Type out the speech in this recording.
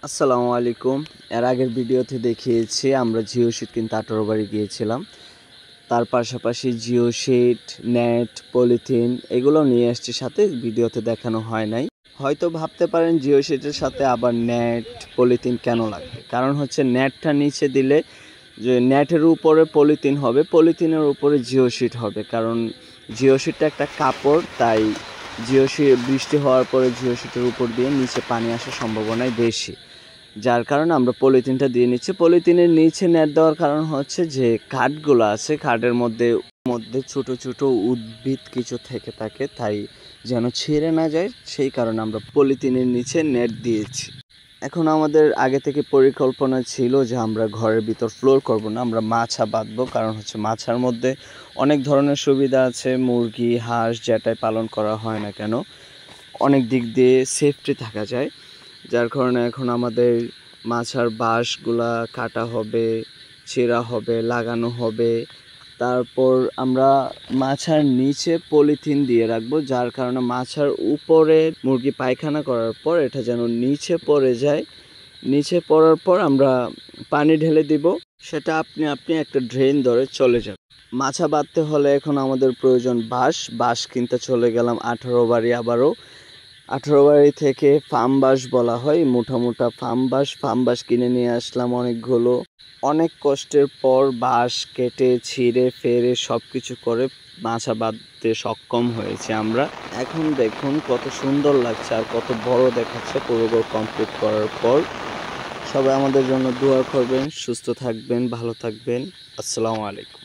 আসসালামু আলাইকুম। এর আগের ভিডিওতে দেখিয়েছি আমরা জিও শিট কিনতে 18 বাড়ি গিয়েছিলাম। তার পাশাপাশি জিও শিট, নেট, পলিথিন এগুলো নিয়ে আসছি সাথে, ভিডিওতে দেখানো হয় নাই। হয়তো ভাবতে পারেন জিও শিটের সাথে আবার নেট, পলিথিন কেন লাগবে? কারণ হচ্ছে নেটটা নিচে দিলে যে নেটের উপরে পলিথিন হবে, পলিথিনের উপরে জিও শিট হবে। কারণ জিও শিটটা একটা কাপড়, তাই জিও শিট বৃষ্টি হওয়ার পরে জিও শিটের উপর দিয়ে নিচে পানি আসার সম্ভাবনাই বেশি। যার কারণে আমরা পলিথিনটা দিয়ে নিচ্ছি। পলিথিনের নিচে নেট দেওয়ার কারণ হচ্ছে যে কাঠগুলো আছে, কাঠের মধ্যে ছোট ছোট উদ্ভিদ কিছু থেকে থাকে, তাই যেন ছিঁড়ে না যায়, সেই কারণে আমরা পলিথিনের নিচে নেট দিয়েছি। এখন আমাদের আগে থেকে পরিকল্পনা ছিল যে আমরা ঘরের ভিতর ফ্লোর করব না, আমরা মাছা বাঁধবো। কারণ হচ্ছে মাছার মধ্যে অনেক ধরনের সুবিধা আছে, মুরগি, হাঁস যেটাই পালন করা হয় না কেন অনেক দিক দিয়ে সেফটি থাকা যায়। যার কারণে এখন আমাদের মাছার বাঁশগুলা কাটা হবে, ছেঁড়া হবে, লাগানো হবে। তারপর আমরা মাছার নিচে পলিথিন দিয়ে রাখবো, যার কারণে মাছার উপরে মুরগি পায়খানা করার পর এটা যেন নিচে পড়ে যায়। নিচে পড়ার পর আমরা পানি ঢেলে দিব, সেটা আপনি একটা ড্রেন ধরে চলে যাবে। মাছা বাঁধতে হলে এখন আমাদের প্রয়োজন বাঁশ কিনতে চলে গেলাম 18 বাড়ি। আবারও 18 বাড়ি থেকে ফার্ম বাঁশ বলা হয়, মোটা ফার্ম বাঁশ কিনে নিয়ে আসলাম অনেকগুলো। অনেক কষ্টের পর বাঁশ কেটে ছিঁড়ে ফেরে সব কিছু করে মাছা বাঁধতে সক্ষম হয়েছে আমরা। এখন দেখুন কত সুন্দর লাগছে আর কত বড় দেখাচ্ছে পুরো কমপ্লিট করার পর। সবাই আমাদের জন্য দোয়া করবেন, সুস্থ থাকবেন, ভালো থাকবেন। আসসালামু আলাইকুম।